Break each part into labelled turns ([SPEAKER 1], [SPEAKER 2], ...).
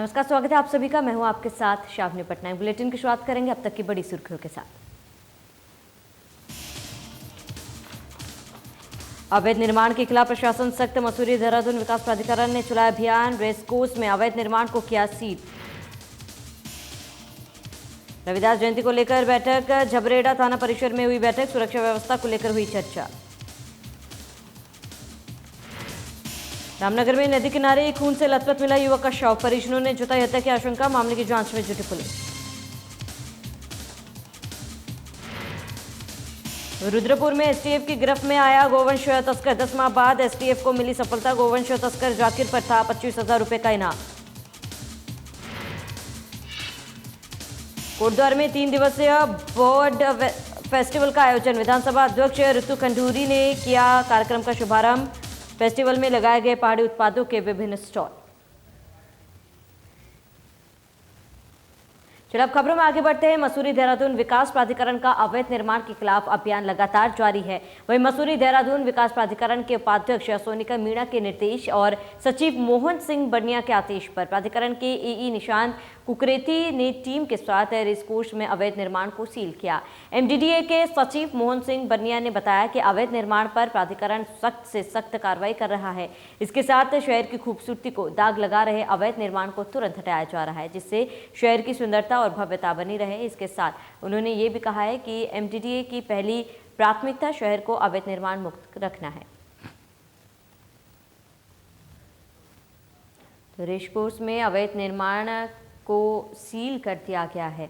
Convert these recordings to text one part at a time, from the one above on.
[SPEAKER 1] नमस्कार, स्वागत है आप सभी का। मैं हूं आपके साथ शावनी पटनायक। बुलेटिन की शुरुआत करेंगे अब तक की बड़ी सुर्खियों के साथ। अवैध निर्माण के खिलाफ प्रशासन सख्त। मसूरी देहरादून विकास प्राधिकरण ने चलाया अभियान। रेस कोर्स में अवैध निर्माण को किया सील। रविदास जयंती को लेकर बैठक। झबरेड़ा थाना परिसर में हुई बैठक। सुरक्षा व्यवस्था को लेकर हुई चर्चा। रामनगर में नदी किनारे खून से लथपथ मिला युवक का शव। परिजनों ने जताई हत्या की आशंका। मामले की जांच में जुटी पुलिस। रुद्रपुर में एसटीएफ की गिरफ्त में आया गोवंश तस्कर। 10 माह बाद एसटीएफ को मिली सफलता। गोवंश तस्कर जाकिर पर था 25,000 रुपए का इनाम। कोटद्वार में 3 दिवसीय बोर्ड फेस्टिवल का आयोजन। विधानसभा अध्यक्ष ऋतु खंडूरी ने किया कार्यक्रम का शुभारंभ। फेस्टिवल में लगाए गए पहाड़ी उत्पादों के विभिन्न स्टॉल। चलिए अब खबरों में आगे बढ़ते हैं। मसूरी देहरादून विकास प्राधिकरण का अवैध निर्माण के खिलाफ अभियान लगातार जारी है। वहीं मसूरी देहरादून विकास प्राधिकरण के उपाध्यक्ष सोनिका मीणा के निर्देश और सचिव मोहन सिंह बनिया के आदेश पर प्राधिकरण के एई निशांत कुकरेती ने टीम के साथ रेस कोर्स में अवैध निर्माण को सील किया। एमडीडीए के सचिव मोहन सिंह बनिया ने बताया कि अवैध निर्माण पर प्राधिकरण सख्त से सख्त कार्रवाई कर रहा है। इसके साथ शहर की खूबसूरती को दाग लगा रहे अवैध निर्माण को तुरंत हटाया जा रहा है, जिससे शहर की सुंदरता और भव्यता बनी रहे। इसके साथ उन्होंने ये भी कहा है कि एमडीडीए की पहली प्राथमिकता शहर को अवैध निर्माण मुक्त रखना है। तो रेस कोर्स में अवैध निर्माण को सील कर दिया गया है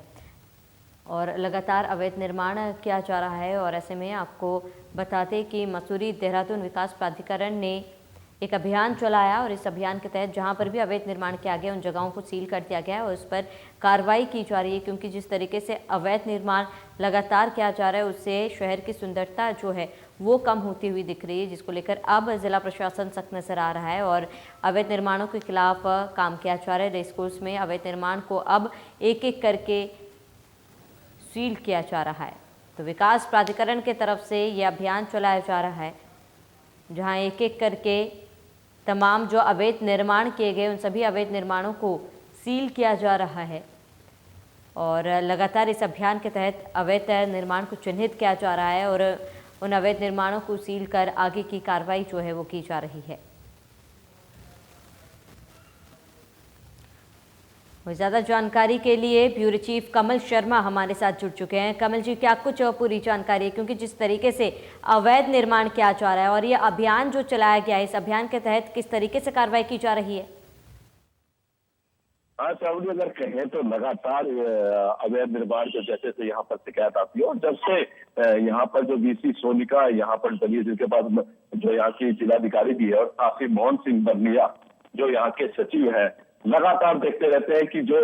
[SPEAKER 1] और लगातार अवैध निर्माण किया जा रहा है। और ऐसे में आपको बताते कि मसूरी देहरादून विकास प्राधिकरण ने एक अभियान चलाया और इस अभियान के तहत जहां पर भी अवैध निर्माण किया गया उन जगहों को सील कर दिया गया है और उस पर कार्रवाई की जा रही है, क्योंकि जिस तरीके से अवैध निर्माण लगातार किया जा रहा है उससे शहर की सुंदरता जो है वो कम होती हुई दिख रही है, जिसको लेकर अब जिला प्रशासन सख्त नजर आ रहा है और अवैध निर्माणों के खिलाफ काम किया जा रहा है। रेस कोर्स में अवैध निर्माण को अब एक एक करके सील किया जा रहा है। तो विकास प्राधिकरण की तरफ से ये अभियान चलाया जा रहा है, जहाँ एक एक करके तमाम जो अवैध निर्माण किए गए उन सभी अवैध निर्माणों को सील किया जा रहा है और लगातार इस अभियान के तहत अवैध निर्माण को चिन्हित किया जा रहा है और उन अवैध निर्माणों को सील कर आगे की कार्रवाई जो है वो की जा रही है। ज़्यादा जानकारी के लिए ब्यूरो चीफ कमल शर्मा हमारे साथ जुड़ चुके हैं। कमल जी, क्या कुछ पूरी जानकारी है, क्योंकि जिस तरीके से अवैध निर्माण किया जा रहा है और ये अभियान जो चलाया गया है, इस अभियान के तहत किस तरीके से कार्रवाई की जा रही है?
[SPEAKER 2] हाँ चावड़ी, अगर कहें तो लगातार अवैध निर्माण के जैसे से यहाँ पर शिकायत आती है और जब से यहाँ पर जो वीसी सोनिका यहाँ पर बनी है, जिनके पास जो यहाँ की जिलाधिकारी भी है और साथ ही मोहन सिंह बनिया जो यहाँ के सचिव है, लगातार देखते रहते हैं कि जो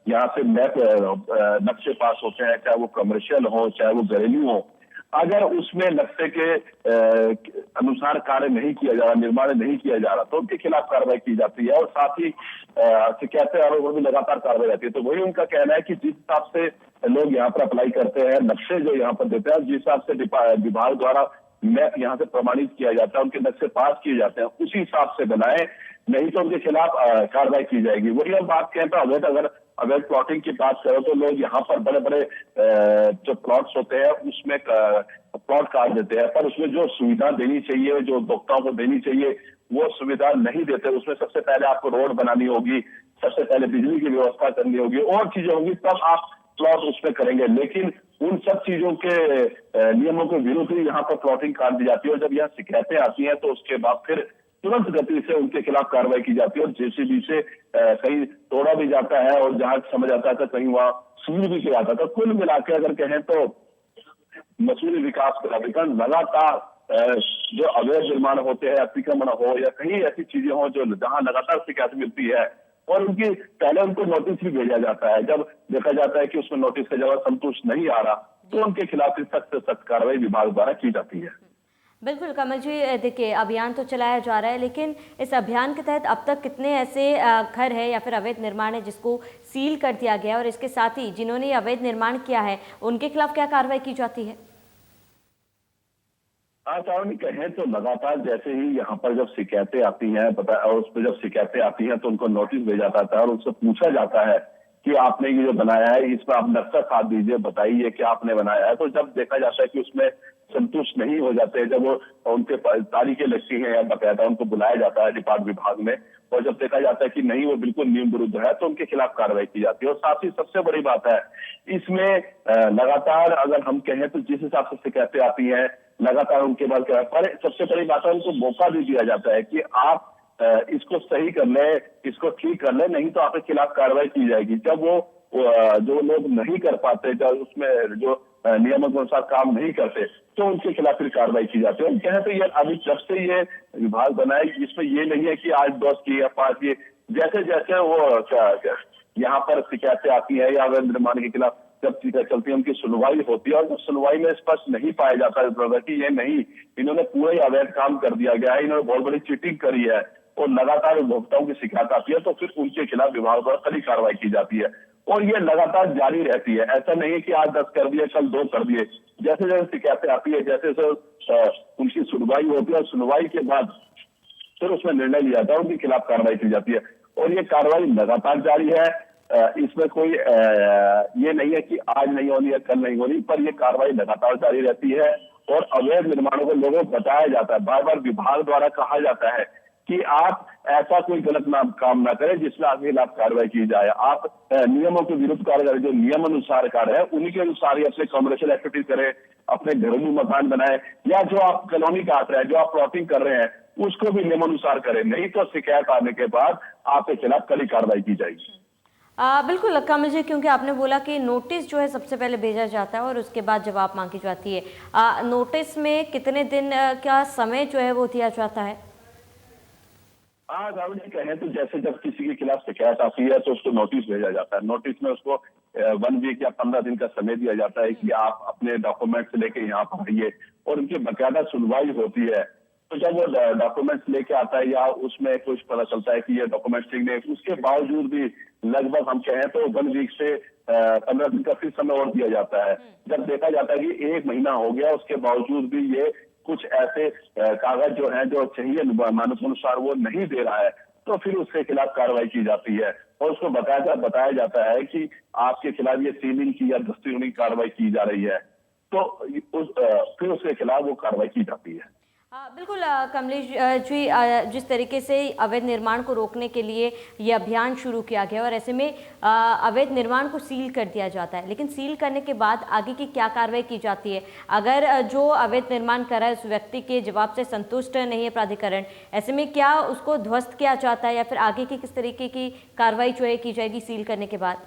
[SPEAKER 2] यहाँ से मैप नक्शे पास होते हैं, चाहे वो कमर्शियल हो चाहे वो घरेलू हो, अगर उसमें नक्शे के अनुसार कार्य नहीं किया जा रहा, निर्माण नहीं किया जा रहा, तो उनके खिलाफ कार्रवाई की जाती है और साथ ही शिकायतें आरोपों में लगातार कार्रवाई रहती है। तो वही उनका कहना है कि जिस हिसाब से लोग यहाँ पर अप्लाई करते हैं, नक्शे जो यहाँ पर देते हैं, जिस हिसाब से विभाग द्वारा मैप यहाँ से प्रमाणित किया जाता है, उनके नक्शे पास किए जाते हैं, उसी हिसाब से बनाए, नहीं तो उनके खिलाफ कार्रवाई की जाएगी। वही हम बात करें तो अगर प्लॉटिंग की बात करो तो लोग यहाँ पर बड़े बड़े जो प्लॉट्स होते हैं उसमें प्लॉट काट देते हैं, पर उसमें जो सुविधा देनी चाहिए, जो उपभोक्ताओं को देनी चाहिए, वो सुविधा नहीं देते। उसमें सबसे पहले आपको रोड बनानी होगी, सबसे पहले बिजली की व्यवस्था करनी होगी और चीजें होंगी, तब आप प्लॉट उसमें करेंगे। लेकिन उन सब चीजों के नियमों के विरुद्ध ही यहाँ पर प्लॉटिंग काट दी जाती है और जब यहाँ शिकायतें आती हैं तो उसके बाद फिर तुरंत गति से उनके खिलाफ कार्रवाई की जाती है और जेसीबी से कहीं तोड़ा भी जाता है और जहां समझ आता था कहीं वहां सील भी किया जाता था। कुल मिला के अगर कहें तो मसूरी विकास प्राधिकरण लगातार जो अवैध निर्माण होते हैं, अतिक्रमण हो या कहीं ऐसी चीजें हो जो जहां लगातार शिकायत मिलती है और उनकी पहले उनको नोटिस भी भेजा जाता है, जब देखा जाता है कि उसमें नोटिस का जवाब संतुष्ट नहीं आ रहा तो उनके खिलाफ सख्त से सख्त कार्रवाई विभाग द्वारा की जाती है।
[SPEAKER 1] बिल्कुल कमल जी, देखिए अभियान तो चलाया जा रहा है, लेकिन इस अभियान के तहत अब तक कितने ऐसे घर है या फिर अवैध निर्माण है जिसको सील कर दिया गया और इसके साथ ही जिन्होंने अवैध निर्माण किया है उनके खिलाफ क्या कार्रवाई की जाती है?
[SPEAKER 2] आसानी कहें तो लगातार जैसे ही यहाँ पर जब शिकायतें आती हैं पता, और उस पर जब शिकायतें आती हैं तो उनको नोटिस भेजा जाता है और उनसे पूछा जाता है कि आपने ये जो बनाया है इसमें आप नक्शा साथ दीजिए, बताइए क्या आपने बनाया है। तो जब देखा जाता है कि उसमें संतुष्ट नहीं हो जाते, जब वो उनके तारीखें लगती हैं या बकायदा उनको बुलाया जाता है डिपार्ट विभाग में, और जब देखा जाता है कि नहीं वो बिल्कुल नियम विरुद्ध है तो उनके खिलाफ कार्रवाई की जाती है। और साथ ही सबसे बड़ी बात है इसमें लगातार अगर हम कहें तो जिस हिसाब से शिकायतें आती हैं लगातार उनके बाद क्या, पर सबसे बड़ी बात है उनको मौका भी दिया जाता है कि आप इसको सही कर ले, इसको ठीक कर ले, नहीं तो आपके खिलाफ कार्रवाई की जाएगी। जब वो जो लोग नहीं कर पाते, जब उसमें जो नियमों के अनुसार काम नहीं करते तो उनके खिलाफ फिर कार्रवाई की जाती है। कहें तो ये अभी जब से ये विभाग बना है इसमें ये नहीं है कि आज 10 की या 5 की, जैसे जैसे वो यहाँ पर शिकायतें आती है या अवैध निर्माण के खिलाफ जब चलती है उनकी सुनवाई होती है, और जब सुनवाई में स्पष्ट नहीं पाया जाता है कि ये नहीं, इन्होंने पूरा ही अवैध काम कर दिया गया है, इन्होंने बहुत बड़ी चीटिंग करी है और लगातार उपभोक्ताओं की शिकायत आती है तो फिर उनके खिलाफ विभाग द्वारा कड़ी कार्रवाई की जाती है और ये लगातार जारी रहती है। ऐसा नहीं है कि आज 10 कर दिए कल 2 कर दिए, जैसे जैसे शिकायतें आती है जैसे जैसे उनकी सुनवाई होती है और सुनवाई के बाद फिर उसमें निर्णय लिया जाता है, उनके खिलाफ कार्रवाई की जाती है और ये कार्रवाई लगातार जारी है। इसमें कोई ये नहीं है कि आज नहीं होनी है कल नहीं होनी, पर ये कार्रवाई लगातार जारी रहती है और अवैध निर्माणों को लोगों को बताया जाता है, बार बार विभाग द्वारा कहा जाता है कि आप ऐसा कोई गलत काम ना करें जिसमें आपके खिलाफ कार्रवाई की जाए। आप नियमों के विरुद्ध कार्य करें, जो नियम अनुसार कार्य है उन्हीं के अनुसार ही अपने कमर्शियल एक्टिविटीज करें, अपने घरेलू मकान बनाए या जो आप कॉलोनी काट रहे हैं, जो आप प्लॉटिंग कर रहे हैं उसको भी नियमानुसार करें, नहीं तो शिकायत आने के बाद आपके खिलाफ कड़ी कार्रवाई की जाएगी।
[SPEAKER 1] बिल्कुल कमल जी, क्योंकि आपने बोला कि नोटिस जो है सबसे पहले भेजा जाता है और उसके बाद जवाब मांगी जाती है। नोटिस में कितने दिन का समय जो है वो दिया जाता है?
[SPEAKER 2] राहुल जी कहें तो जैसे जब किसी के खिलाफ शिकायत आती है तो उसको नोटिस भेजा जाता है। नोटिस में उसको 1 वीक या 15 दिन का समय दिया जाता है कि आप अपने डॉक्यूमेंट्स लेके यहाँ पर आइए और उनकी बकायदा सुनवाई होती है। तो जब वो डॉक्यूमेंट्स लेके आता है या उसमें कुछ पता चलता है कि ये डॉक्यूमेंट्स ठीक नहीं, उसके बावजूद भी लगभग हम कहें तो 1 वीक से 15 दिन का फिर समय और दिया जाता है। जब देखा जाता है कि 1 महीना हो गया उसके बावजूद भी ये कुछ ऐसे कागज जो हैं जो चाहिए मानक अनुसार वो नहीं दे रहा है तो फिर उसके खिलाफ कार्रवाई की जाती है और उसको बताया जाता है कि आपके खिलाफ ये सीलिंग की या दस्ती होने की कार्रवाई की जा रही है, तो फिर उसके खिलाफ वो कार्रवाई की जाती है।
[SPEAKER 1] बिल्कुल कमलेश जी, जिस तरीके से अवैध निर्माण को रोकने के लिए ये अभियान शुरू किया गया और ऐसे में अवैध निर्माण को सील कर दिया जाता है, लेकिन सील करने के बाद आगे की क्या कार्रवाई की जाती है? अगर जो अवैध निर्माण कर रहा है उस व्यक्ति के जवाब से संतुष्ट नहीं है प्राधिकरण, ऐसे में क्या उसको ध्वस्त किया जाता है या फिर आगे की किस तरीके की कार्रवाई जो है की जाएगी सील करने के बाद?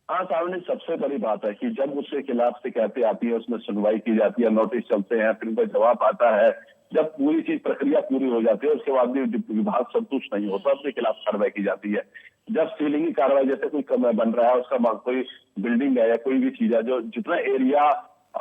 [SPEAKER 2] सामने सबसे बड़ी बात है कि जब उसके खिलाफ शिकायतें आती है उसमें सुनवाई की जाती है, नोटिस चलते हैं, फिर उनका जवाब आता है, जब पूरी चीज प्रक्रिया पूरी हो जाती है उसके बाद भी विभाग संतुष्ट नहीं होता उसके खिलाफ कार्रवाई की जाती है। जब सीलिंग की कार्रवाई जैसे कोई बन रहा है उसका कोई बिल्डिंग है या कोई भी चीज है जो जितना एरिया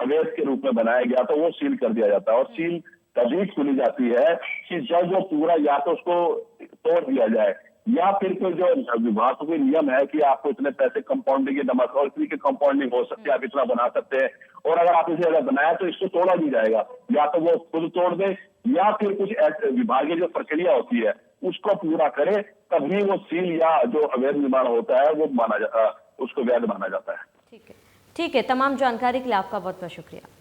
[SPEAKER 2] अवैध के रूप में बनाया गया तो वो सील कर दिया जाता है और सील तभी खुली जाती है कि जब वो पूरा या तो उसको तोड़ दिया जाए या फिर कोई जो विभाग का कोई नियम है कि आपको इतने पैसे कंपाउंडिंग की नमक और इतनी की कंपाउंडिंग हो सकती है, आप इतना बना सकते हैं और अगर आप इसे अगर बनाया तो इसको तोड़ा नहीं जाएगा, या तो वो खुद तोड़ दे या फिर कुछ विभागीय जो प्रक्रिया होती है उसको पूरा करे, तभी वो सील या जो अवैध निर्माण होता है वो उसको वैध माना जाता है।
[SPEAKER 1] ठीक है, तमाम जानकारी के लिए आपका बहुत बहुत शुक्रिया।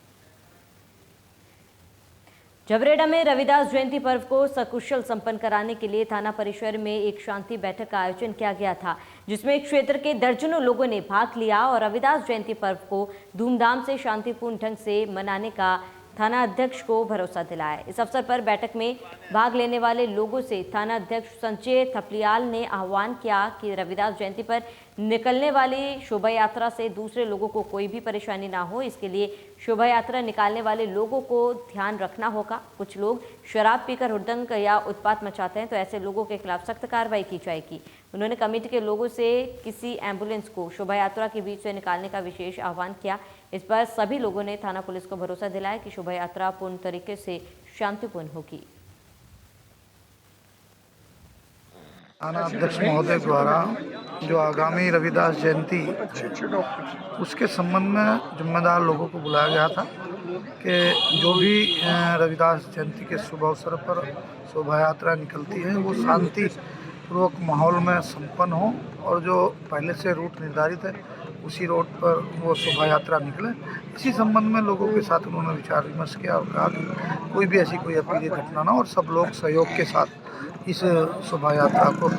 [SPEAKER 1] जबरेड़ा में रविदास जयंती पर्व को सकुशल संपन्न कराने के लिए थाना परिसर में एक शांति बैठक का आयोजन किया गया था, जिसमें क्षेत्र के दर्जनों लोगों ने भाग लिया और रविदास जयंती पर्व को धूमधाम से शांतिपूर्ण ढंग से मनाने का थाना अध्यक्ष को भरोसा दिलाया। इस अवसर पर बैठक में भाग लेने वाले लोगों से थाना अध्यक्ष संजय थपलियाल ने आह्वान किया कि रविदास जयंती पर निकलने वाली शोभा यात्रा से दूसरे लोगों को कोई भी परेशानी ना हो, इसके लिए शोभा यात्रा निकालने वाले लोगों को ध्यान रखना होगा। कुछ लोग शराब पीकर हुड़दंग या उत्पात मचाते हैं तो ऐसे लोगों के खिलाफ सख्त कार्रवाई की जाएगी। उन्होंने कमेटी के लोगों से किसी एम्बुलेंस को शोभा यात्रा के बीच से निकालने का विशेष आह्वान किया। इस पर सभी लोगों ने थाना पुलिस को भरोसा दिलाया कि शोभा यात्रा पूर्ण तरीके से शांतिपूर्ण होगी।
[SPEAKER 3] थाना अध्यक्ष महोदय द्वारा जो आगामी रविदास जयंती उसके संबंध में जिम्मेदार लोगों को बुलाया गया था कि जो भी रविदास जयंती के शुभ अवसर पर शोभा यात्रा निकलती है वो शांतिपूर्वक माहौल में संपन्न हो और जो पहले से रूट निर्धारित है उसी रोड पर वो शोभा यात्रा निकले। इसी संबंध में लोगों के साथ उन्होंने विचार विमर्श किया और कहा कि कोई भी ऐसी कोई अप्रिय घटना ना हो और सब लोग सहयोग के साथ इस शोभा यात्रा को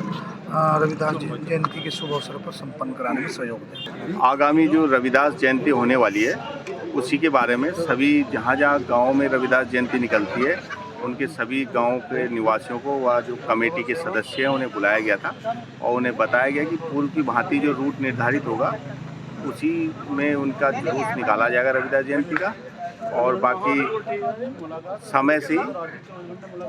[SPEAKER 3] रविदास जयंती के शुभ अवसर पर संपन्न कराने में सहयोग दें।
[SPEAKER 4] आगामी जो रविदास जयंती होने वाली है उसी के बारे में सभी जहाँ गाँव में रविदास जयंती निकलती है उनके सभी गांव के निवासियों को व जो कमेटी के सदस्य हैं उन्हें बुलाया गया था और उन्हें बताया गया कि पूर्व की भांति जो रूट निर्धारित होगा उसी में उनका जुलूस निकाला जाएगा रविदास जयंती का और बाकी समय से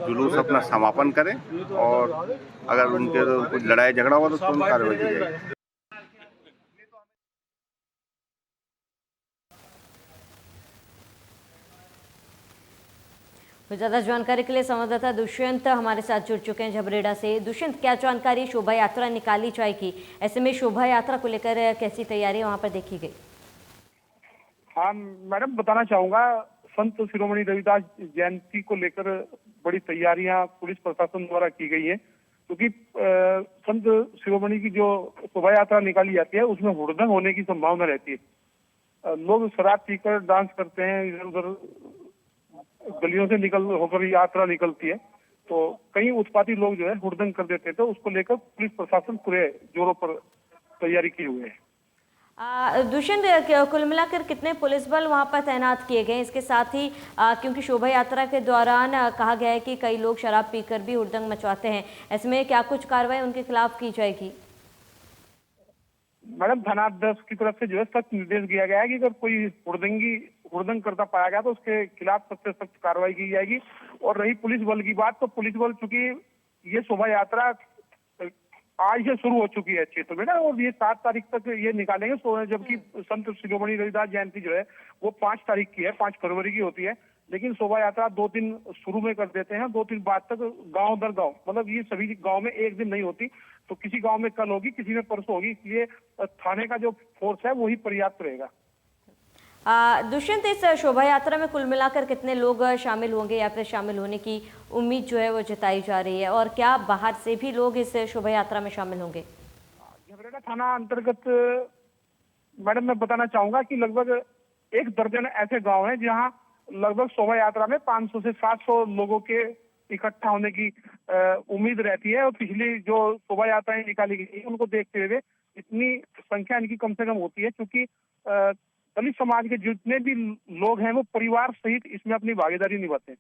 [SPEAKER 4] जुलूस अपना समापन करें और अगर उनके तो कुछ लड़ाई झगड़ा हुआ तो तुरंत कार्रवाई की जाएगी।
[SPEAKER 1] ज़्यादा जानकारी के लिए संवाददाता दुष्यंत हमारे साथ जुड़ चुके हैं झबरेड़ा से। दुष्यंत, क्या जानकारी, शोभा यात्रा निकाली जाएगी, ऐसे में शोभा यात्रा को लेकर कैसी तैयारी वहां पर देखी गई?
[SPEAKER 5] हाँ मैडम, बताना चाहूंगा संत शिरोमणि रविदास जयंती को लेकर बड़ी तैयारियां पुलिस प्रशासन द्वारा की गई है, क्योंकि संत शिरोमणि की जो शोभा यात्रा निकाली जाती है उसमें हुड़दंग होने की संभावना रहती है। लोग शराब पीकर डांस करते हैं, इधर उधर गलियों से होकर यात्रा निकलती है, तो कई उत्पाती लोग जो है हुड़दंग कर देते थे। उसको लेकर पुलिस प्रशासन पूरे जोरों पर तैयारी किए हुए है।
[SPEAKER 1] दुष्यंत, कुल मिलाकर कितने पुलिस बल वहां पर तैनात किए गए? इसके साथ ही क्योंकि शोभा यात्रा के दौरान कहा गया है कि कई लोग शराब पीकर भी हुड़दंग मचवाते हैं, ऐसे में क्या कुछ कार्रवाई उनके खिलाफ की जाएगी?
[SPEAKER 5] मैडम, थानाध्यक्ष की तरफ से जो है सख्त निर्देश दिया गया है कि अगर कोई हुड़दंग करता पाया गया तो उसके खिलाफ सबसे सख्त कार्रवाई की जाएगी। और रही पुलिस बल की बात, तो पुलिस बल चूंकि ये शोभा यात्रा आज से शुरू हो चुकी है क्षेत्र में ना, और ये 7 तारीख तक ये निकालेंगे, जबकि संत शिरोमणि रविदास जयंती जो है वो 5 तारीख की है, 5 फरवरी की होती है। लेकिन शोभा यात्रा 2 दिन शुरू में कर देते हैं, 2 दिन बाद तक गांव दर गांव, मतलब ये सभी गांव में एक दिन नहीं होती, तो किसी गांव में कल होगी, किसी में परसों होगी, इसलिए थाने का जो फोर्स है वही पर्याप्त रहेगा।
[SPEAKER 1] दुष्यंत, इस शोभा यात्रा में कुल मिलाकर कितने लोग शामिल होंगे या फिर शामिल होने की उम्मीद जो है वो जताई जा रही है, और क्या बाहर से भी लोग इस शोभा यात्रा में शामिल होंगे?
[SPEAKER 5] झबरेड़ा थाना अंतर्गत मैडम मैं बताना चाहूंगा कि लगभग 1 दर्जन ऐसे गांव हैं जहां लगभग शोभा यात्रा में 500 से 700 लोगों के इकट्ठा होने की उम्मीद रहती है। और पिछली जो शोभा यात्राएं निकाली गई उनको देखते हुए इतनी संख्या इनकी कम से कम होती है, क्योंकि दलित समाज के जितने भी लोग हैं वो परिवार सहित इसमें अपनी भागीदारी निभाते हैं।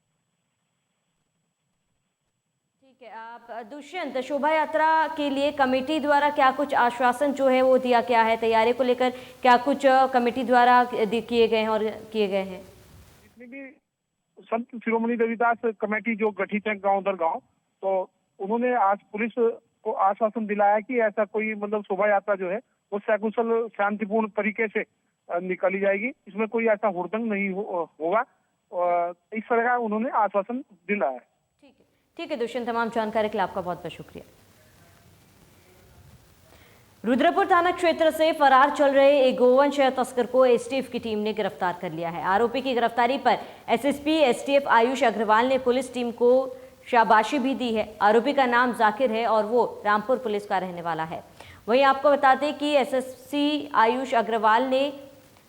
[SPEAKER 1] ठीक है। आप दुष्यंत, शोभा यात्रा के लिए कमेटी द्वारा क्या कुछ आश्वासन जो है वो दिया गया है? तैयारी को लेकर क्या कुछ कमेटी द्वारा किए गए हैं और किए गए हैं?
[SPEAKER 5] जितनी भी संत शिरोमणि रविदास कमेटी जो गठित है गांव दर गांव, तो उन्होंने आज पुलिस को आश्वासन दिलाया कि ऐसा कोई मतलब शोभा यात्रा जो है वो सकुशल शांतिपूर्ण तरीके से निकाली जाएगी, इसमें कोई ऐसा हुड़दंग नहीं होगा, इस तरह का उन्होंने आश्वासन दिलाया है।
[SPEAKER 1] ठीक है दुष्यंत, तमाम जानकारी के लिए आपका बहुत बहुत शुक्रिया। रुद्रपुर थाना क्षेत्र से फरार चल रहे एक गोवंश तस्कर को एसटीएफ की टीम ने गिरफ्तार कर लिया है। आरोपी की गिरफ्तारी पर एसएसपी एसटीएफ आयुष अग्रवाल ने पुलिस टीम को शाबाशी भी दी है। आरोपी का नाम जाकिर है और वो रामपुर पुलिस का रहने वाला है। वहीं आपको बता दें कि एसएसपी आयुष अग्रवाल ने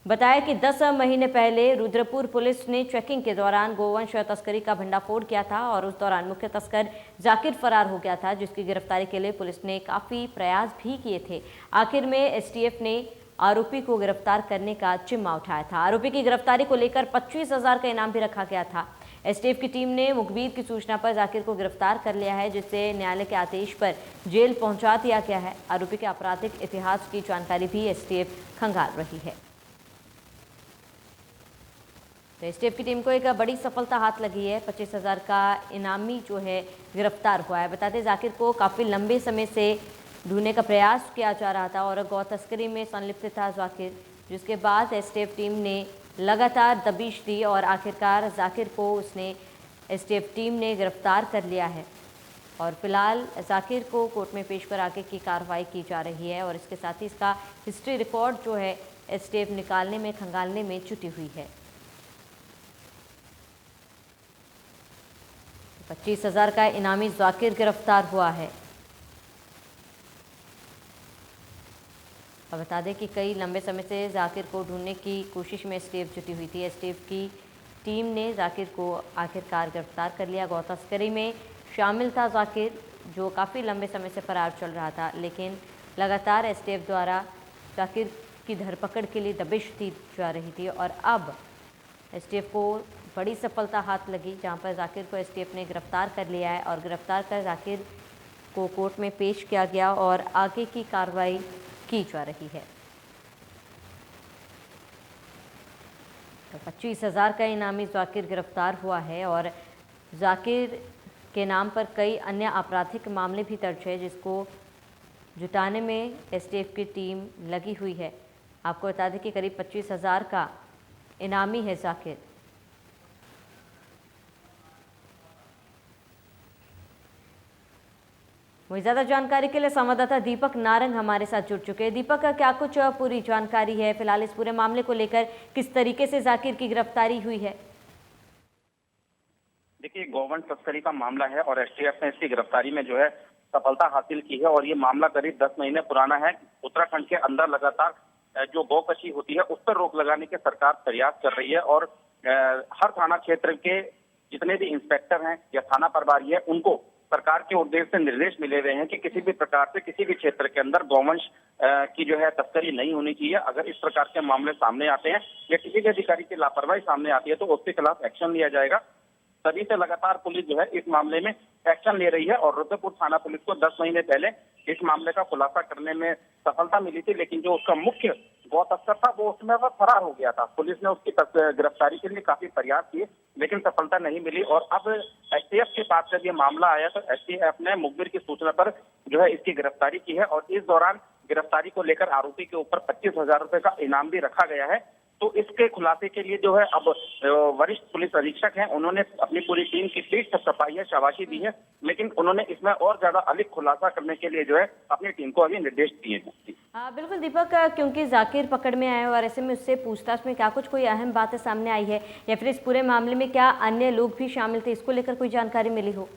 [SPEAKER 1] बताया कि 10 महीने पहले रुद्रपुर पुलिस ने चेकिंग के दौरान गोवंश तस्करी का भंडाफोड़ किया था और उस दौरान मुख्य तस्कर जाकिर फरार हो गया था, जिसकी गिरफ्तारी के लिए पुलिस ने काफ़ी प्रयास भी किए थे। आखिर में एसटीएफ ने आरोपी को गिरफ्तार करने का जिम्मा उठाया था। आरोपी की गिरफ्तारी को लेकर 25,000 का इनाम भी रखा गया था। एसटीएफ की टीम ने मुखबिर की सूचना पर जाकिर को गिरफ्तार कर लिया है, जिसे न्यायालय के आदेश पर जेल पहुंचा दिया गया है। आरोपी के आपराधिक इतिहास की जानकारी भी एसटीएफ खंगाल रही है। तो एसटीएफ की टीम को एक बड़ी सफलता हाथ लगी है। 25,000 का इनामी जो है गिरफ्तार हुआ है। बता दें जाकिर को काफ़ी लंबे समय से ढूंढने का प्रयास किया जा रहा था और गौ तस्करी में संलिप्त था जाकिर, जिसके बाद एसटीएफ टीम ने लगातार दबिश दी और आखिरकार जाकिर को एसटीएफ टीम ने गिरफ्तार कर लिया है। और फिलहाल जाकिर को कोर्ट में पेश कर आगे की कार्रवाई की जा रही है और इसके साथ ही इसका हिस्ट्री रिकॉर्ड जो है एसटीएफ निकालने में खंगालने में जुटी हुई है। 25,000 का इनामी जाकिर गिरफ्तार हुआ है। और बता दें कि कई लंबे समय से जाकिर को ढूंढने की कोशिश में एसटीएफ जुटी हुई थी। एसटीएफ की टीम ने जाकिर को आखिरकार गिरफ्तार कर लिया। गौ तस्करी में शामिल था जाकिर, जो काफ़ी लंबे समय से फरार चल रहा था, लेकिन लगातार एसटीएफ द्वारा जाकिर की धरपकड़ के लिए दबिश दी जा रही थी। और अब एसटीएफ को बड़ी सफलता हाथ लगी, जहां पर जाकिर को एसटीएफ ने गिरफ्तार कर लिया है और गिरफ्तार कर जाकिर को कोर्ट में पेश किया गया और आगे की कार्रवाई की जा रही है। तो 25,000 का इनामी जाकिर गिरफ्तार हुआ है और जाकिर के नाम पर कई अन्य आपराधिक मामले भी दर्ज है, जिसको जुटाने में एसटीएफ की टीम लगी हुई है। आपको बता दें कि करीब 25,000 का इनामी है जाकिर। वही ज़्यादा जानकारी के लिए संवाददाता दीपक नारंग हमारे साथ जुड़ चुके हैं। दीपक, क्या कुछ पूरी जानकारी है फिलहाल इस पूरे मामले को लेकर, किस तरीके से जाकिर की गिरफ्तारी हुई है?
[SPEAKER 6] देखिए, गौवंश तस्करी का मामला है और एसटीएफ ने इसकी गिरफ्तारी में जो है सफलता हासिल की है और ये मामला करीब 10 महीने पुराना है। उत्तराखंड के अंदर लगातार जो गौकशी होती है उस पर रोक लगाने के सरकार प्रयास कर रही है और हर थाना क्षेत्र के जितने भी इंस्पेक्टर हैं या थाना प्रभारी है, उनको सरकार के उद्देश्य से निर्देश मिले हुए हैं कि किसी भी प्रकार से किसी भी क्षेत्र के अंदर गौवंश की जो है तस्करी नहीं होनी चाहिए। अगर इस प्रकार के मामले सामने आते हैं या किसी भी अधिकारी की लापरवाही सामने आती है तो उसके खिलाफ एक्शन लिया जाएगा। तभी से लगातार पुलिस जो है इस मामले में एक्शन ले रही है और रुद्रपुर थाना पुलिस को 10 महीने पहले इस मामले का खुलासा करने में सफलता मिली थी, लेकिन जो उसका मुख्य गौ तस्कर था वो उसमें वह फरार हो गया था। पुलिस ने उसकी गिरफ्तारी के लिए काफी प्रयास किए लेकिन सफलता नहीं मिली और अब एसटीएफ के पास जब ये मामला आया तो एसटीएफ ने मुखबिर की सूचना पर जो है इसकी गिरफ्तारी की है और इस दौरान गिरफ्तारी को लेकर आरोपी के ऊपर 25,000 रुपए का इनाम भी रखा गया है। तो इसके खुलासे के लिए जो है अब वरिष्ठ पुलिस अधीक्षक हैं, उन्होंने अपनी पूरी टीम की पीठ थपथपाई है, शाबाशी दी है, लेकिन उन्होंने इसमें और ज्यादा अधिक खुलासा करने के लिए जो है अपनी टीम को अभी निर्देश दिए हैं।
[SPEAKER 1] बिल्कुल दीपक, क्योंकि जाकिर पकड़ में आए और ऐसे में उससे पूछताछ में क्या कुछ कोई अहम बातें सामने आई है या फिर इस पूरे मामले में क्या अन्य लोग भी शामिल थे, इसको लेकर कोई जानकारी मिली हो?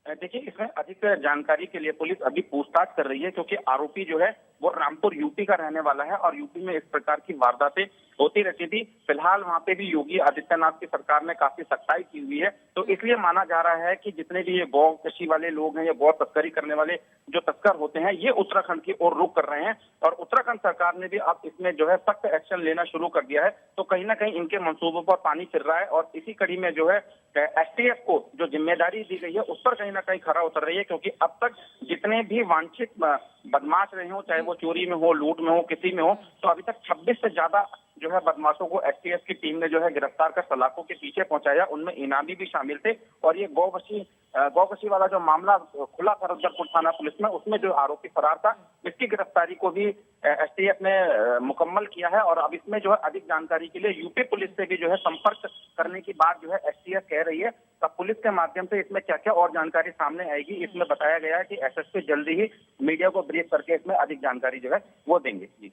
[SPEAKER 6] देखिए, इसमें अधिक जानकारी के लिए पुलिस अभी पूछताछ कर रही है क्योंकि आरोपी जो है वो रामपुर यूपी का रहने वाला है और यूपी में इस प्रकार की वारदातें होती रहती थी। फिलहाल वहां पे भी योगी आदित्यनाथ की सरकार ने काफी सख्ताई की हुई है, तो इसलिए माना जा रहा है कि जितने भी ये गौ कृषि वाले लोग हैं या गौ तस्करी करने वाले जो तस्कर होते हैं ये उत्तराखंड की ओर रुख कर रहे हैं और उत्तराखंड सरकार ने भी अब इसमें जो है सख्त एक्शन लेना शुरू कर दिया है। तो कहीं ना कहीं इनके मंसूबों पर पानी फिर रहा है और इसी कड़ी में जो है एसटीएफ को जो जिम्मेदारी दी गई है उस पर कहीं ना कहीं खरा उतर रही है, क्योंकि अब तक जितने भी वांछित बदमाश रहे हो, चाहे वो चोरी में हो, लूट में हो, किसी में हो, तो अभी तक 26 से ज्यादा जो है बदमाशों को एसटीएफ की टीम ने जो है गिरफ्तार कर सलाखों के पीछे पहुंचाया। उनमें इनामी भी शामिल थे और ये गौकशी वाला जो मामला खुला था रुद्रपुर थाना पुलिस में, उसमें जो आरोपी फरार था इसकी गिरफ्तारी को भी एसटीएफ ने मुकम्मल किया है और अब इसमें जो है अधिक जानकारी के लिए यूपी पुलिस से भी जो है संपर्क करने की बात जो है एसटीएफ कह रही है। तब पुलिस के माध्यम से इसमें क्या क्या और जानकारी सामने आएगी, इसमें बताया गया है कि एसएसपी जल्दी ही मीडिया को ब्रीफ करके इसमें अधिक जानकारी जो है वो देंगे। जी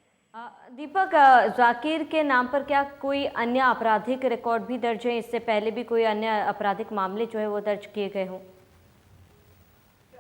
[SPEAKER 1] दीपक, जाकिर के नाम पर क्या कोई अन्य आपराधिक रिकॉर्ड भी दर्ज है? इससे पहले भी कोई अन्य आपराधिक मामले जो है वो दर्ज किए गए हों?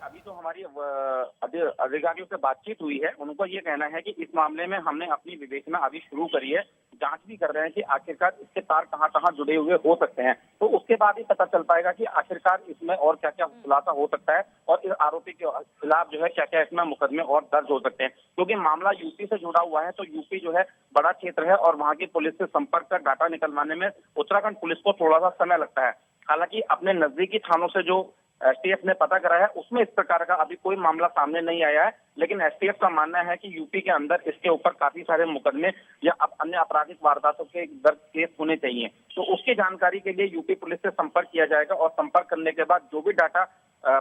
[SPEAKER 6] अभी तो हमारी अधिकारियों से बातचीत हुई है, उनको ये कहना है कि इस मामले में हमने अपनी विवेचना अभी शुरू करी है, जांच भी कर रहे हैं कि आखिरकार इसके तार कहां कहां जुड़े हुए हो सकते हैं। तो उसके बाद ही पता चल पाएगा कि आखिरकार इसमें और क्या क्या खुलासा हो सकता है और इस आरोपी के खिलाफ जो है क्या क्या इसमें मुकदमे और दर्ज हो सकते हैं। क्योंकि मामला यूपी से जुड़ा हुआ है तो यूपी जो है बड़ा क्षेत्र है और वहां की पुलिस से संपर्क कर डाटा निकलवाने में उत्तराखंड पुलिस को थोड़ा सा समय लगता है। हालांकि अपने नजदीकी थानों से जो एसटीएफ ने पता करा है उसमें इस प्रकार का अभी कोई मामला सामने नहीं आया है, लेकिन एसटीएफ का मानना है कि यूपी के अंदर इसके ऊपर काफी सारे मुकदमे या अन्य आपराधिक वारदातों के दर्ज केस होने चाहिए। तो उसकी जानकारी के लिए यूपी पुलिस से संपर्क किया जाएगा और संपर्क करने के बाद जो भी डाटा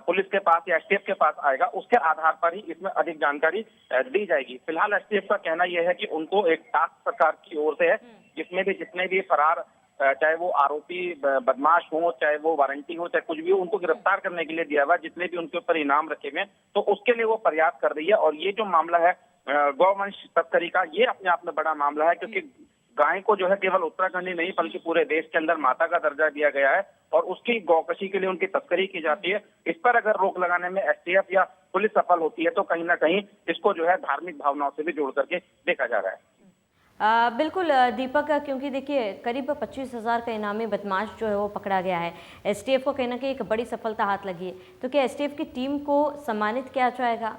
[SPEAKER 6] पुलिस के पास या एसटीएफ के पास आएगा उसके आधार पर ही इसमें अधिक जानकारी दी जाएगी। फिलहाल एसटीएफ का कहना यह है कि उनको एक टास्क सरकार की ओर से है जिसमें भी जितने भी फरार चाहे वो आरोपी बदमाश हो, चाहे वो वारंटी हो, चाहे कुछ भी हो, उनको गिरफ्तार करने के लिए दिया हुआ, जितने भी उनके ऊपर इनाम रखे हुए हैं, तो उसके लिए वो प्रयास कर रही है। और ये जो मामला है गौवंश तस्करी का, ये अपने आप में बड़ा मामला है क्योंकि गाय को जो है केवल उत्तराखंड ही नहीं बल्कि पूरे देश के अंदर माता का दर्जा दिया गया है और उसकी गौकशी के लिए उनकी तस्करी की जाती है। इस पर अगर रोक लगाने में एसटीएफ या पुलिस सफल होती है तो कहीं ना कहीं इसको जो है धार्मिक भावनाओं से भी जोड़ करके देखा जा रहा है।
[SPEAKER 1] बिल्कुल दीपक, क्योंकि देखिए करीब 25,000 का इनामी बदमाश जो है वो पकड़ा गया है। एसटीएफ को कहीं ना कहीं एक बड़ी सफलता हाथ लगी है, तो क्या एसटीएफ की टीम को सम्मानित किया जाएगा?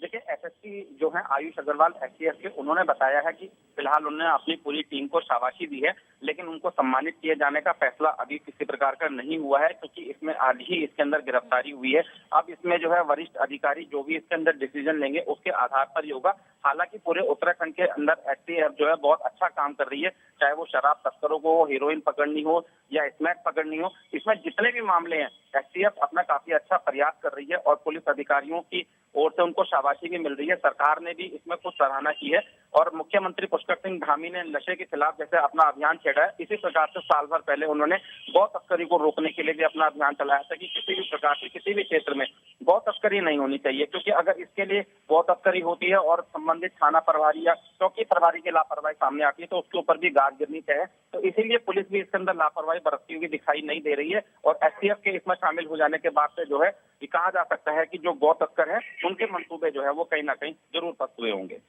[SPEAKER 6] देखिए एसएसपी जो है आयुष अग्रवाल एसटीएफ के, उन्होंने बताया है कि फिलहाल उन्होंने अपनी पूरी टीम को शाबाशी दी है, लेकिन उनको सम्मानित किए जाने का फैसला अभी किसी प्रकार का नहीं हुआ है क्योंकि इसमें आज ही इसके अंदर गिरफ्तारी हुई है। अब इसमें जो है वरिष्ठ अधिकारी जो भी इसके अंदर डिसीजन लेंगे उसके आधार पर ही होगा। हालांकि पूरे उत्तराखंड के अंदर एसटीएफ जो है बहुत अच्छा काम कर रही है, चाहे वो शराब तस्करों को हीरोइन पकड़नी हो या स्मैक पकड़नी हो, इसमें जितने भी मामले हैं एसटीएफ अपना काफी अच्छा प्रयास कर रही है और पुलिस अधिकारियों की ओर से उनको शाबाशी भी मिल रही है। सरकार ने भी इसमें कुछ सराहना की है और मुख्यमंत्री पुष्कर सिंह धामी ने नशे के खिलाफ जैसे अपना अभियान छेड़ा है, इसी प्रकार से साल भर पहले उन्होंने गौ तस्करी को रोकने के लिए भी अपना अभियान चलाया था कि किसी भी प्रकार से किसी भी क्षेत्र में गौ तस्करी नहीं होनी चाहिए, क्योंकि अगर इसके लिए गौ तस्करी होती है और संबंधित थाना प्रभारी या चौकी प्रभारी की लापरवाही सामने आती है तो उसके ऊपर भी गाज गिरनी चाहिए। तो इसीलिए पुलिस भी इसके अंदर लापरवाही बरतती हुई दिखाई नहीं दे रही है और एसटीएफ के इसमें शामिल हो जाने के बाद से जो है ये कहा जा सकता है कि जो गौ तस्कर है उनके मंसूबे जो है वो कहीं ना कहीं जरूर पस्त हुए होंगे।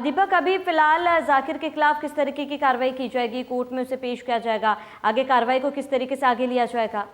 [SPEAKER 1] दीपक, अभी फिलहाल जाकिर के खिलाफ किस तरीके की कार्रवाई की जाएगी? कोर्ट में उसे पेश किया जाएगा, आगे कार्रवाई को किस तरीके से आगे लिया जाएगा?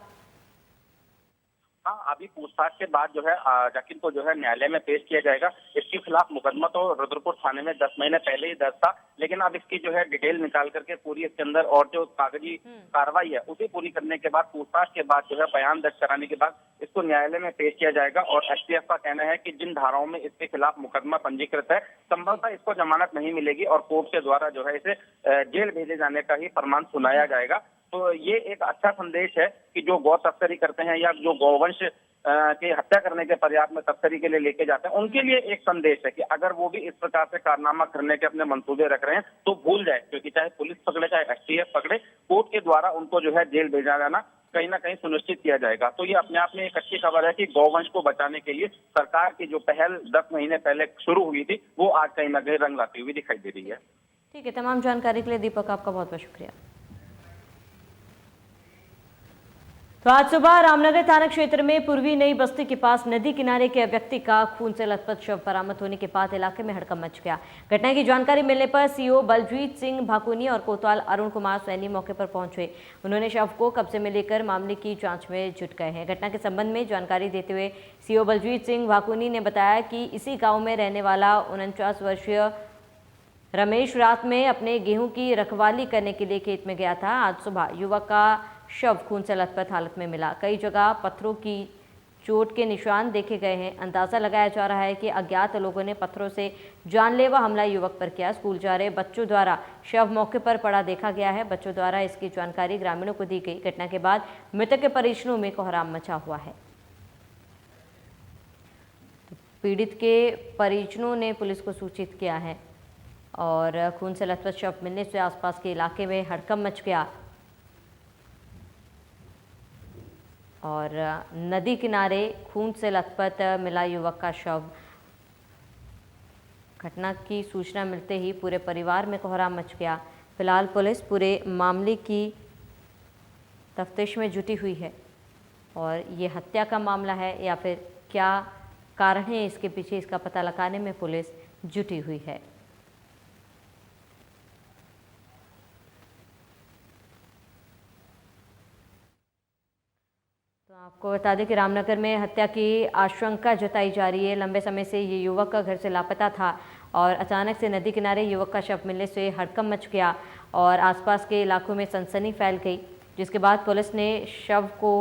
[SPEAKER 6] हाँ, अभी पूछताछ के बाद जो है जाकिर को जो है न्यायालय में पेश किया जाएगा। इसके खिलाफ मुकदमा तो रुद्रपुर थाने में 10 महीने पहले ही दर्ज था, लेकिन अब इसकी जो है डिटेल निकाल करके पूरी इसके अंदर और जो कागजी कार्रवाई है उसे पूरी करने के बाद पूछताछ के बाद जो है बयान दर्ज कराने के बाद इसको न्यायालय में पेश किया जाएगा। और एसटीएफ का कहना है कि जिन धाराओं में इसके खिलाफ मुकदमा पंजीकृत है संभवतः इसको जमानत नहीं मिलेगी और कोर्ट के द्वारा जो है इसे जेल भेजे जाने का ही फरमान सुनाया जाएगा। तो ये एक अच्छा संदेश है कि जो गौ तस्करी करते हैं या जो गौवंश की हत्या करने के प्रयास में तस्करी के लिए लेके जाते हैं उनके लिए एक संदेश है कि अगर वो भी इस प्रकार से कारनामा करने के अपने मंसूबे रख रहे हैं तो भूल जाए, क्योंकि चाहे पुलिस पकड़े चाहे एसटीएफ पकड़े, कोर्ट के द्वारा उनको जो है जेल भेजा जाना कहीं ना कहीं सुनिश्चित किया जाएगा। तो ये अपने आप में एक अच्छी खबर है कि गौवंश को बचाने के लिए सरकार की जो पहल 10 महीने पहले शुरू हुई थी वो आज कहीं ना कहीं रंग लाती हुई दिखाई दे रही है।
[SPEAKER 1] ठीक है, तमाम जानकारी के लिए दीपक आपका बहुत बहुत शुक्रिया। तो आज सुबह रामनगर थाना क्षेत्र में पूर्वी नई बस्ती के पास नदी किनारे के व्यक्ति का खून से लथपथ शव बरामद होने के बाद इलाके में हड़कंप मच गया। घटना की जानकारी मिलने पर सीओ बलजीत सिंह भाकुनी और कोतवाल अरुण कुमार सैनी मौके पर पहुंचे। उन्होंने शव को कब्जे में लेकर मामले की जांच में जुट गए हैं। घटना के संबंध में जानकारी देते हुए सीओ बलजीत सिंह भाकुनी ने बताया कि इसी गाँव में रहने वाला 49 वर्षीय रमेश रात में अपने गेहूं की रखवाली करने के लिए खेत में गया था। आज सुबह युवक का शव खून से लथपथ हालत में मिला। कई जगह पत्थरों की चोट के निशान देखे गए हैं। अंदाजा लगाया जा रहा है कि अज्ञात लोगों ने पत्थरों से जानलेवा हमला युवक पर किया। स्कूल जा रहे बच्चों द्वारा शव मौके पर पड़ा देखा गया है। बच्चों द्वारा इसकी जानकारी ग्रामीणों को दी गई। घटना के बाद मृतक के परिजनों में कोहराम मचा हुआ है। पीड़ित के परिजनों ने पुलिस को सूचित किया है और खून से लथपथ शव मिलने से आसपास के इलाके में हड़कंप मच गया और नदी किनारे खून से लथपथ मिला युवक का शव। घटना की सूचना मिलते ही पूरे परिवार में कोहराम मच गया। फिलहाल पुलिस पूरे मामले की तफ्तीश में जुटी हुई है और ये हत्या का मामला है या फिर क्या कारण है इसके पीछे, इसका पता लगाने में पुलिस जुटी हुई है। तो आपको बता दें कि रामनगर में हत्या की आशंका जताई जा रही है। लंबे समय से ये युवक घर से लापता था और अचानक से नदी किनारे युवक का शव मिलने से हड़कंप मच गया और आसपास के इलाकों में सनसनी फैल गई, जिसके बाद पुलिस ने शव को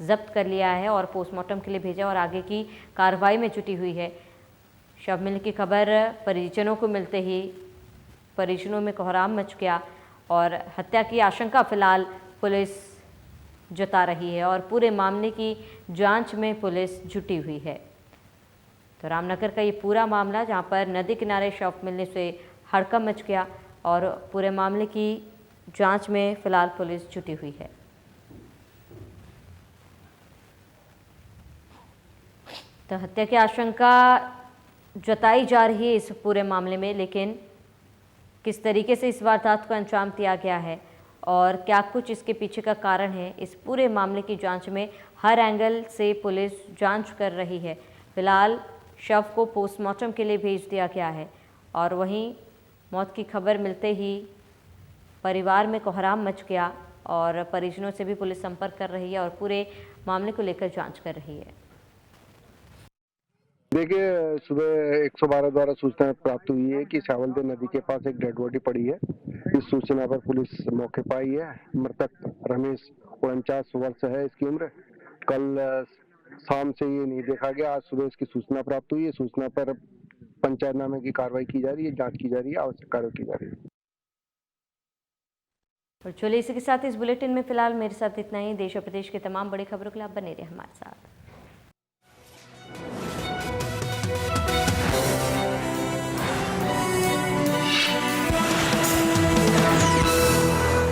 [SPEAKER 1] जब्त कर लिया है और पोस्टमार्टम के लिए भेजा और आगे की कार्रवाई में जुटी हुई है। शव मिलने की खबर परिजनों को मिलते ही परिजनों में कोहराम मच गया और हत्या की आशंका फिलहाल पुलिस जता रही है और पूरे मामले की जांच में पुलिस जुटी हुई है। तो रामनगर का ये पूरा मामला जहां पर नदी किनारे शव मिलने से हड़कंप मच गया और पूरे मामले की जांच में फिलहाल पुलिस जुटी हुई है। तो हत्या की आशंका जताई जा रही है इस पूरे मामले में, लेकिन किस तरीके से इस वारदात को अंजाम दिया गया है और क्या कुछ इसके पीछे का कारण है, इस पूरे मामले की जांच में हर एंगल से पुलिस जांच कर रही है। फिलहाल शव को पोस्टमार्टम के लिए भेज दिया गया है और वहीं मौत की खबर मिलते ही परिवार में कोहराम मच गया और परिजनों से भी पुलिस संपर्क कर रही है और पूरे मामले को लेकर जांच कर रही है।
[SPEAKER 7] देखिए, सुबह 112 द्वारा सूचना प्राप्त हुई है कि सावलदे नदी के पास एक डेड बॉडी पड़ी है। इस सूचना पर पुलिस मौके पर आई है। मृतक रमेश 49 वर्ष है इसकी उम्र। कल शाम से ये नहीं देखा गया, आज सुबह इसकी सूचना प्राप्त हुई है। सूचना पर पंचायतनामे की कार्रवाई की जा रही है, जांच की जा रही है, आवश्यक कार्रवाई की जा रही है।
[SPEAKER 1] और चलिए इसी के साथ इस बुलेटिन में फिलहाल मेरे साथ इतना ही। देश और प्रदेश के तमाम बड़ी खबरों के लिए आप बने रहिए हमारे साथ।